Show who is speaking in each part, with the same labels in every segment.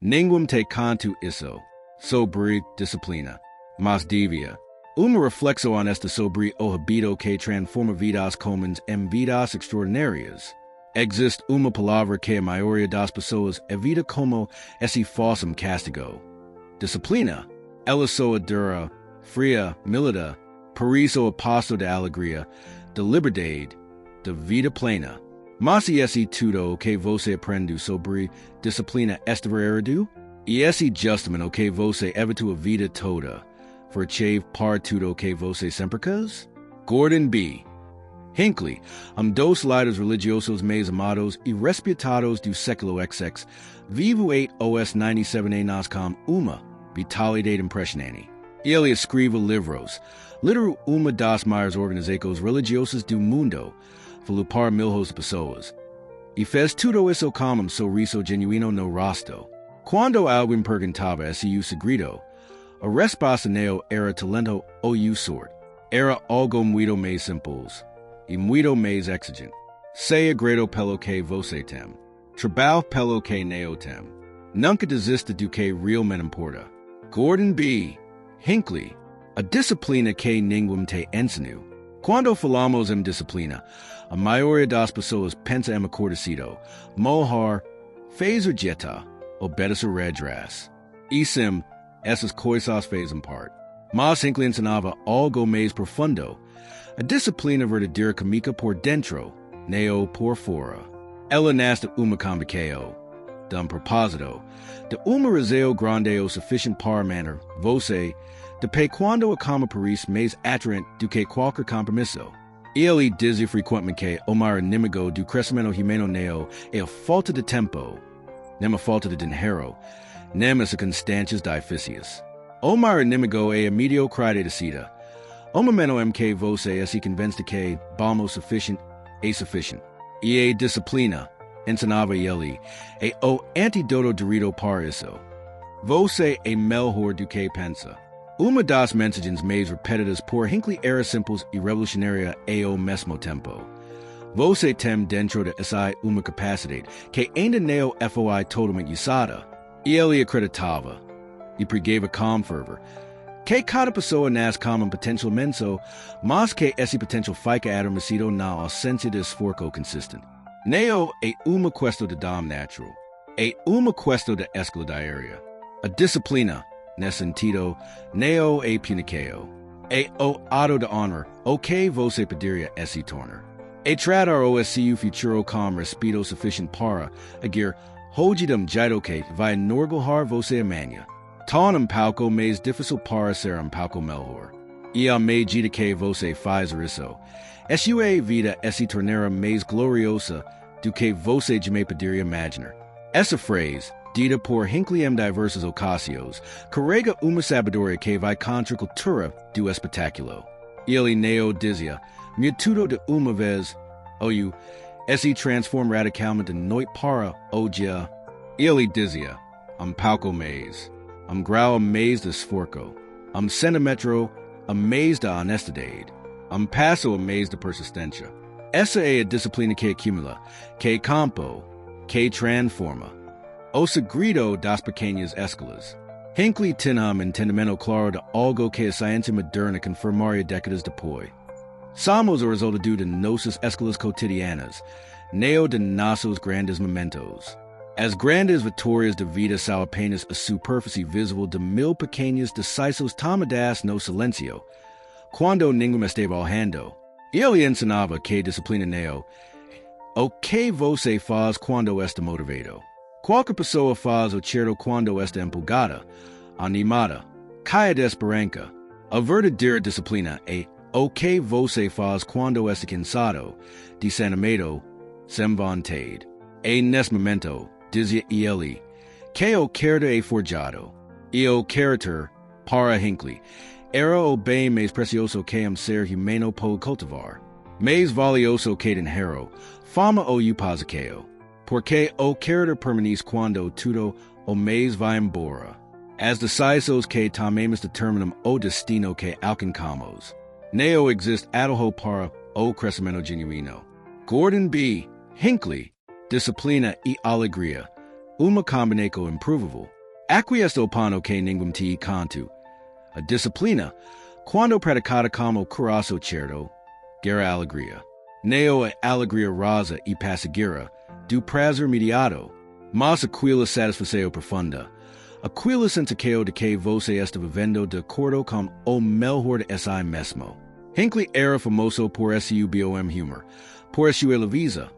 Speaker 1: Ninguém te canto isso. Sobre Disciplina. Mas Devia. Uma reflexo honesta sobre o habito que transforma vidas comuns em vidas extraordinárias. Existe uma palavra que a maioria das pessoas evita como esse falso castigo. Disciplina. Ela soa dura, fria, milita, por isso oposto da alegria, da liberdade, da vida plena. Mas esse tudo que você aprende sobre disciplina está verdade? E esse justamente o que você evitou a vida toda, faz par tudo que você sempre quis? Gordon B. Hinckley, dos líderes religiosos mais amados e respeitados do século XX, vivo 8 os 97 anos com uma vitalidade impressionante. Ele escreve livros, lidera uma das maiores organizações religiosas do mundo, falou para milhões de pessoas, e fez tudo isso com sorriso genuíno no rosto. Quando alguém perguntava se o segredo, a resposta não era talento ou sorte, era algo muito mais simples e muito mais exigente. Seja grato pelo que você tem, trabalhe pelo que não tem, nunca desista do que realmente importa. Gordon B. Hinckley, a disciplina que ninguém te ensinou. Quando falamos em disciplina, a maioria das pessoas pensa em acordecido, morrer, fazer dieta, obedecer regras. E sim, essas coisas fazem parte. Mas Hinckley ensinava algo mais profundo. A disciplina verdadeira comica por dentro, não por fora. Ela nasce de uma convicção, de propósito, de uma razão grande o suficiente para manter você de pé quando a cama por isso mais atraente do que qualquer compromisso. Ele dizia frequentemente que o maior inimigo do crescimento humano não é a falta de tempo, nem a falta de dinheiro, nem as circunstâncias difíceis. O maior inimigo é a mediocridade da vida. O momento em que você se convence de que bom o suficiente é suficiente. E a disciplina, ensinava ele, é o antídoto direto para isso. Você é melhor do que pensa. Uma das mensagens mais repetidas por Hinckley era simples e revolucionária ao mesmo tempo. Você tem dentro de si uma capacidade que ainda não foi totalmente usada. E ele acreditava, e pregava com fervor, que cada pessoa nasce com potencial imenso, mas que esse potencial fica adormecido na ausência de esforço consistente. Não é uma questão de dom natural, é uma questão de escolha diária. A disciplina, nesse sentido, não é punição. É o ato de honra o que você poderia se tornar. É tratar o seu futuro com respeito suficiente para agir hoje jeito que vai norgohar você amanhã. Tá palco mais difícil para ser palco melhor. E à medida que você faz isso, a sua vida se tornará mais gloriosa do que você jamais poderia imaginar. Essa frase, dita por Hinckley em diversas ocasiões, carrega uma sabedoria que vai contra a cultura do espetáculo. Ele não dizia, me tudo de uma vez, ou se transforma radicalmente de noite para o dia. Ele dizia, palco mais, grau mais de esforço, centímetro mais de honestidade, passo mais de persistência. Essa é a disciplina que acumula, que campo, que transforma. O segredo das pequenas escolas. Hinckley tinha entendimento claro de algo que a ciência moderna confirmaria décadas depois. Somos o resultado de nossas escolas cotidianas, não de nossos grandes momentos. As grandes vitórias da vida são apenas a superfície visível de mil pequenas decisões tomadas no silêncio, quando ninguém estava olhando. Ele ensinava que disciplina não o que você faz quando está motivado. Qualquer pessoa faz o certo quando está empolgada, animada, caia de esperança. A verdadeira disciplina é o que você faz quando está cansado, desanimado, sem vontade. E nesse momento, dizia ele, que o caráter é forjado. E o caráter, para Hinckley, era o bem mais precioso que ser humano pode cultivar. Mais valioso que dinheiro, fama ou pasaqueo. Porque o caráter permanece quando tudo o mais vai embora. As decisões que tomamos determinam o destino que alcançamos. Não existe atalho para o crescimento genuíno. Gordon B. Hinckley, Disciplina e Alegria. uma combinaco improvable. Acquiesco pano que ninguém te canto. A disciplina, quando praticada como coração certo, gera alegria. Neo a alegria rasa e passageira, do prazer imediato, mas aquila satisfação profunda. Aquila sensação de que você está vivendo de acordo com o melhor de si mesmo. Hinckley era famoso por seu bom humor, por sua leveza,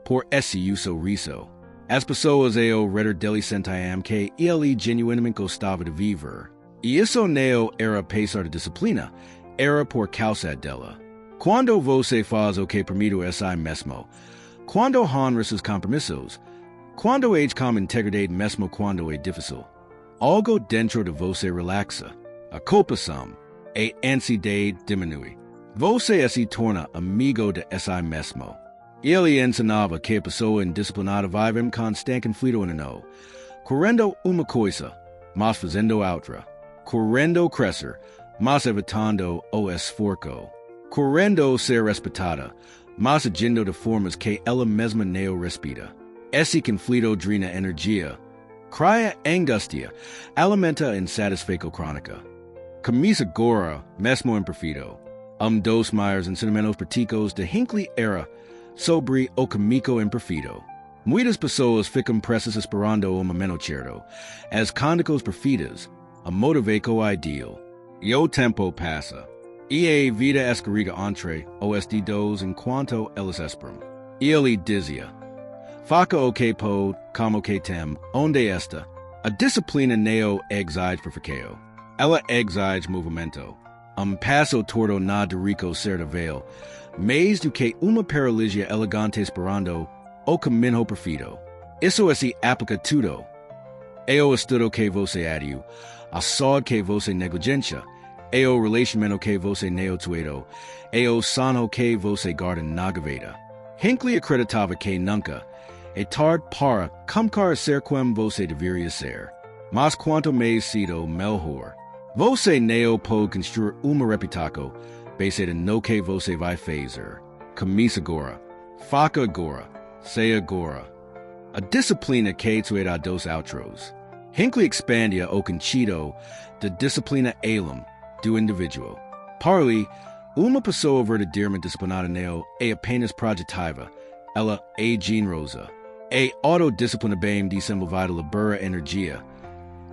Speaker 1: por seu sorriso. As pessoas ao redor dele sentiam que ele genuinamente gostava de viver. E isso não era pesar de disciplina, era por causa dela. Quando você faz o que permite a si mesmo, quando honra seus compromissos, quando age com integridade mesmo quando é difícil, algo dentro de você relaxa, a culpação, a ansiedade diminui. Você se torna amigo de si mesmo. Ele ensinava que a pessoa indisciplinada vive com constante conflito no, querendo uma coisa, mas fazendo outra, querendo crescer, mas evitando o esforço, querendo ser respeitada, mas agindo de formas que ela mesma não respeita. Esse conflito drena energia, cria angústia, alimenta insatisfação crônica. Camisa agora, mesmo imperfeito. Dos maiores ensinamentos práticos de Hinckley era sobre o caminho imperfeito. Muitas pessoas ficam presas esperando o momento certo, as condições perfeitas, a motivação ideal. E o tempo passa. E a vida escorrega entre os dedos enquanto eles esperam. E ele dizia, faca o que pode, como que tem, onde está. A disciplina não exige perfeição. Ela exige movimento. Passo torto nada rico certo mais do que uma paralisia elegante esperando o caminho perfeito. Isso se aplica tudo. É o estudo que você adiu, a saúde que você negligencia, é o relacionamento que você não tudo, é o sono que você guarda na gaveta. Hinckley acreditava que nunca é tarde para começar a ser como você deveria ser. Mas quanto mais cedo, melhor. Você não pode construir uma reputação baseada no que você vai fazer. Comece agora. Faça agora. Seja agora. A disciplina que tueda dos outros. Hinckley expandia o conceito de disciplina além do indivíduo. Para uma pessoa verdadeiramente disciplinada não é apenas projetiva, ela é generosa. A autodisciplina bem desenvolvida libera energia,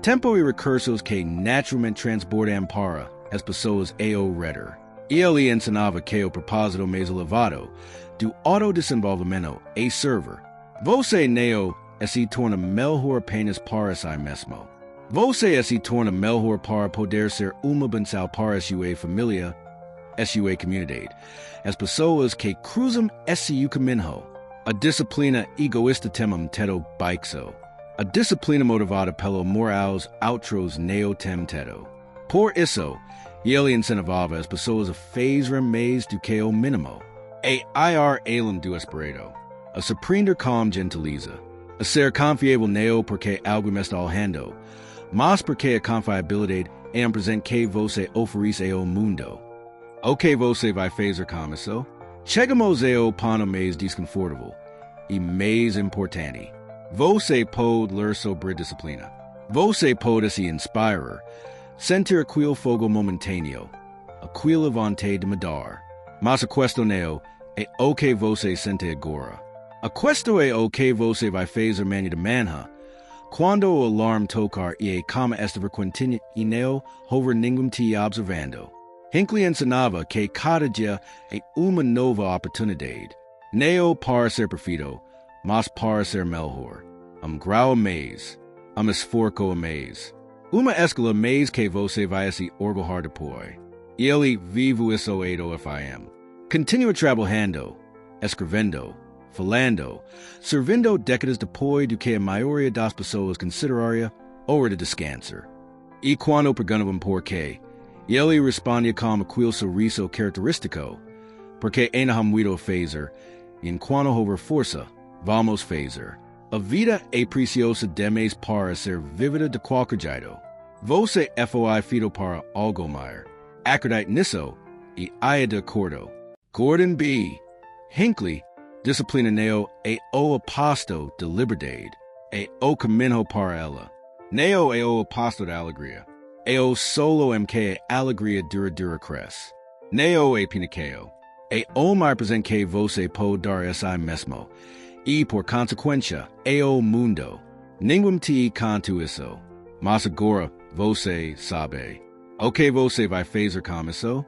Speaker 1: tempo e recursos que naturalmente transbordam para as pessoas ao redor. Ele ensinava que o propósito mais elevado do autodesenvolvimento é servir. Você não se torna melhor apenas para si mesmo. Você se torna melhor para poder ser uma bênção para sua família, sua comunidade, as pessoas que cruzam esse caminho. A disciplina egoísta temam teto baixo. A disciplina motivada pelo amor aos outros não tem teto. Por isso, ele incentivava as pessoas a fazer mais do que o mínimo. A ir além do esperado. A surpreender com gentileza. A ser confiável não porque algo me está olhando, mas porque a confiabilidade é um presente que você oferece ao mundo. O que você vai fazer com isso? Chegamos ao ponto mais desconfortável e mais importante. Você pode ler sobre disciplina. Você pode se inspirar, sentir aquele fogo momentâneo, aquela vontade de mudar. Mas a questão não é o que você sente agora. A questão é o que você vai fazer amanhã de manhã, quando o alarme tocar e a cama estiver quentinha e não houver ninguém te observando. Hinckley ensinava que cada dia é uma nova oportunidade, não para ser perfeito, mas para ser melhor. Grau a mês, esforço a mês. Uma escala mês que você vai se orgulhar depois. E ele vive isso do FIM. Continua trabalhando, escrevendo, falando, servindo décadas depois do que a maioria das pessoas consideraria hora de descansar. E quando perguntavam por quê, ele respondia com aquele sorriso característico, porque ainda muito a fazer, e enquanto houver força, vamos fazer. A vida é preciosa demais para ser vivida de qualquer jeito. Você foi feito para algo maior. Acredite nisso e haja de acordo. Gordon B. Hinckley, disciplina não é o oposto de liberdade. e o caminho para ela. Neo e o oposto da alegria. E o solo mk alegria dura cresce. Neo e piniqueo. E o mar presente que você pode dar a si mesmo. E por consequência, e o mundo. Ninguém te contou isso. Mas agora, você sabe. O que você vai fazer com isso?